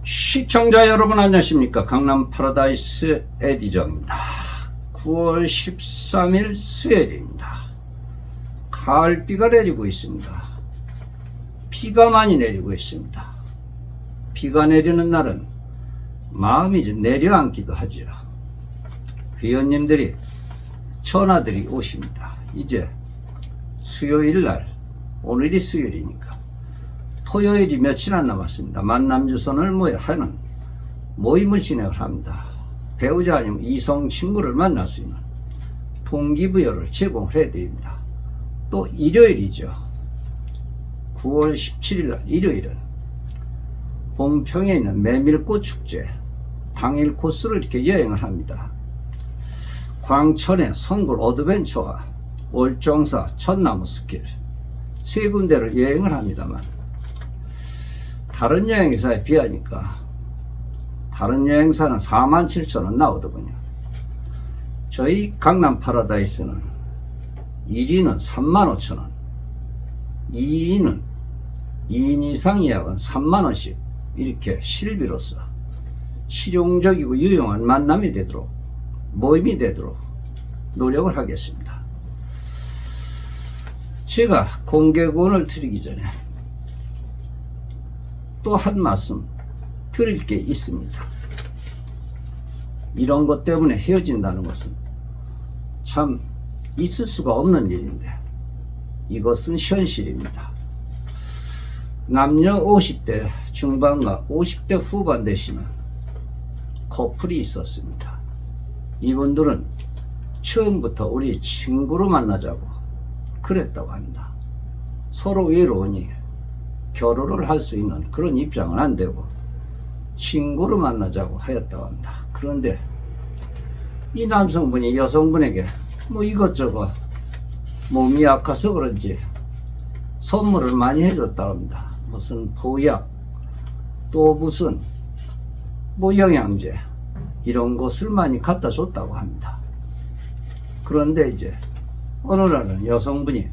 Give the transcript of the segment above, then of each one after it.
시청자 여러분 안녕하십니까. 강남 파라다이스 에디정입니다. 9월 13일 수요일입니다. 가을비가 내리고 있습니다. 비가 많이 내리고 있습니다. 비가 내리는 날은 마음이 좀 내려앉기도 하죠. 회원님들이 전화들이 오십니다. 이제 수요일날, 오늘이 수요일이니까 토요일이 며칠 안 남았습니다. 만남주선을 하는 모임을 진행을 합니다. 배우자 아니면 이성 친구를 만날 수 있는 동기부여를 제공을 해드립니다. 또 일요일이죠. 9월 17일날 일요일은 봉평에 있는 메밀꽃 축제 당일 코스로 이렇게 여행을 합니다. 광천의 성굴 어드벤처와 월정사 천나무 스킬 세 군데를 여행을 합니다만 다른 여행사에 비하니까 다른 여행사는 47,000원 나오더군요. 저희 강남 파라다이스는 1인은 35,000원, 2인은 2인 이상 예약은 3만원씩 이렇게 실비로서 실용적이고 유용한 만남이 되도록 모임이 되도록 노력을 하겠습니다. 제가 공개구원을 드리기 전에 또 한 말씀 드릴 게 있습니다. 이런 것 때문에 헤어진다는 것은 참 있을 수가 없는 일인데 이것은 현실입니다. 남녀 50대 중반과 50대 후반 되시는 커플이 있었습니다. 이분들은 처음부터 우리 친구로 만나자고 그랬다고 합니다. 서로 외로우니 결혼을 할 수 있는 그런 입장은 안 되고 친구로 만나자고 하였다고 합니다. 그런데 이 남성분이 여성분에게 이것저것 몸이 약해서 그런지 선물을 많이 해줬다고 합니다. 무슨 보약 또 무슨 영양제 이런 것을 많이 갖다 줬다고 합니다. 그런데 이제 어느 날은 여성분이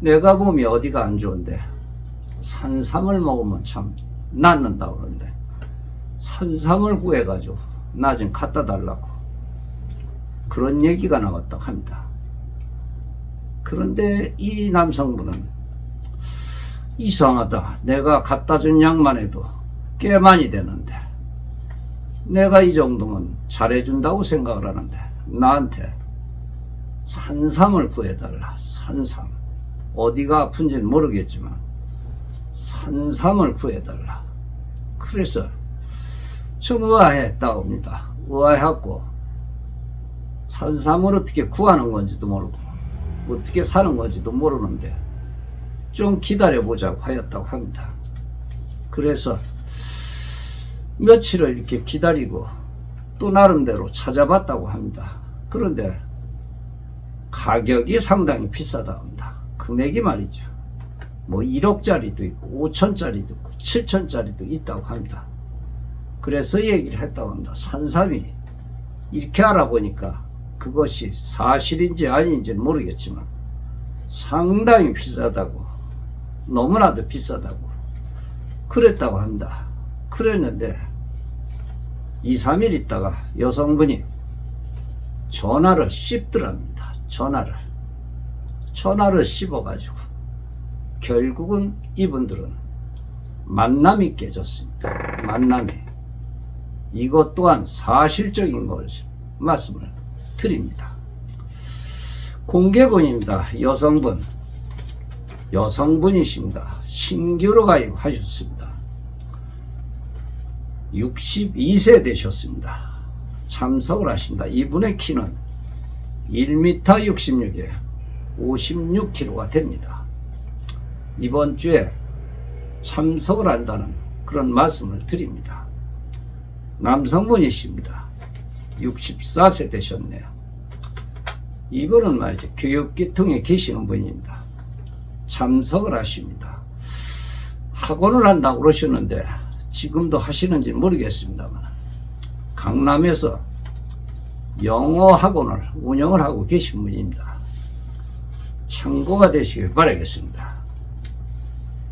내가 몸이 어디가 안 좋은데 산삼을 먹으면 참 낫는다고 그러는데 산삼을 구해가지고 나 좀 갖다 달라고 그런 얘기가 나왔다고 합니다. 그런데 이 남성분은 이상하다. 내가 갖다 준 양만 해도 꽤 많이 되는데 내가 이 정도면 잘해준다고 생각을 하는데 나한테 산삼을 구해달라. 산삼. 어디가 아픈지는 모르겠지만 산삼을 구해달라. 그래서 좀 의아했다고 합니다. 의아해갖고 산삼을 어떻게 구하는 건지도 모르고 어떻게 사는 건지도 모르는데 좀 기다려보자고 하였다고 합니다. 그래서 며칠을 이렇게 기다리고 또 나름대로 찾아봤다고 합니다. 그런데 가격이 상당히 비싸다고 합니다. 금액이 말이죠. 1억짜리도 있고 5천짜리도 있고 7천짜리도 있다고 합니다. 그래서 얘기를 했다고 합니다. 산삼이 이렇게 알아보니까 그것이 사실인지 아닌지는 모르겠지만 상당히 비싸다고, 너무나도 비싸다고 그랬다고 합니다. 그랬는데 2, 3일 있다가 여성분이 전화를 씹더랍니다. 전화를 씹어가지고 결국은 이분들은 만남이 깨졌습니다. 만남이. 이것 또한 사실적인 걸 말씀을 드립니다. 공개군입니다. 여성분이십니다. 신규로 가입하셨습니다. 62세 되셨습니다. 참석을 하신다. 이분의 키는 1m 66에 56kg가 됩니다. 이번 주에 참석을 한다는 그런 말씀을 드립니다. 남성분이십니다. 64세 되셨네요. 이분은 말이죠. 교육계통에 계시는 분입니다. 참석을 하십니다. 학원을 한다고 그러셨는데 지금도 하시는지 모르겠습니다만 강남에서 영어 학원을 운영을 하고 계신 분입니다. 참고가 되시길 바라겠습니다.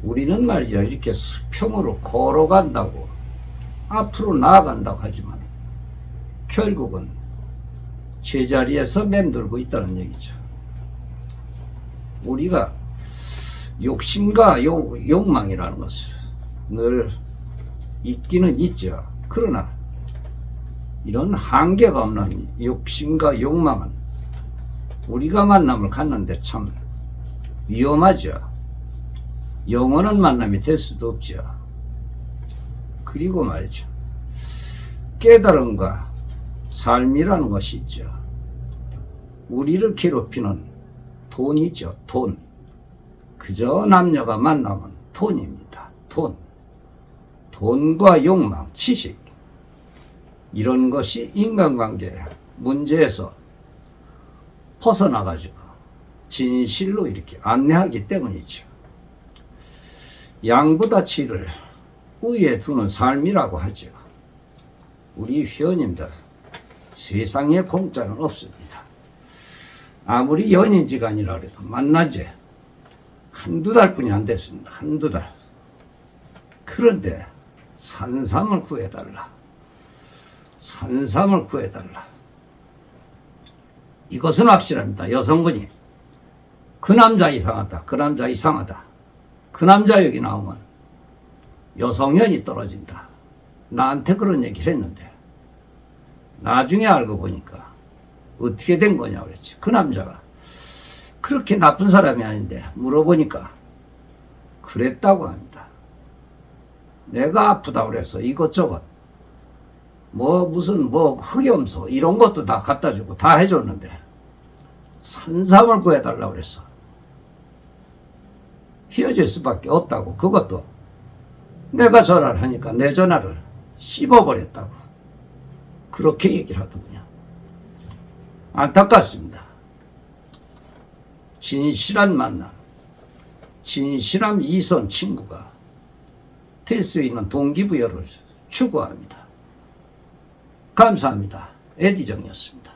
우리는 말이죠, 이렇게 수평으로 걸어간다고 앞으로 나아간다고 하지만 결국은 제자리에서 맴돌고 있다는 얘기죠. 우리가 욕심과 욕망이라는 것을 늘 있기는 있죠. 그러나 이런 한계가 없는 욕심과 욕망은 우리가 만남을 갖는데 참 위험하죠. 영원한 만남이 될 수도 없죠. 그리고 말이죠. 깨달음과 삶이라는 것이 있죠. 우리를 괴롭히는 돈이죠. 돈. 그저 남녀가 만나면 돈입니다. 돈. 돈과 욕망, 지식. 이런 것이 인간관계 문제에서 벗어나가지고 진실로 이렇게 안내하기 때문이죠. 양보다치를 우위에 두는 삶이라고 하죠. 우리 회원님들, 세상에 공짜는 없습니다. 아무리 연인지간이라 해도 만난 지 한두 달뿐이 안 됐습니다. 한두 달. 그런데 산삼을 구해달라. 산삼을 구해달라. 이것은 확실합니다. 여성분이 그 남자 이상하다. 그 남자 이상하다. 그 남자 여기 나오면 여성연이 떨어진다. 나한테 그런 얘기를 했는데 나중에 알고 보니까 어떻게 된 거냐고 그랬지. 그 남자가 그렇게 나쁜 사람이 아닌데 물어보니까 그랬다고 합니다. 내가 아프다고 그래서 이것저것 무슨 흑염소 이런 것도 다 갖다 주고 다 해줬는데 산삼을 구해달라고 그랬어. 헤어질 수밖에 없다고. 그것도 내가 전화를 하니까 내 전화를 씹어버렸다고 그렇게 얘기를 하더군요. 안타깝습니다. 진실한 만남, 진실한 이성 친구가 될 수 있는 동기부여를 추구합니다. 감사합니다. 에디정이었습니다.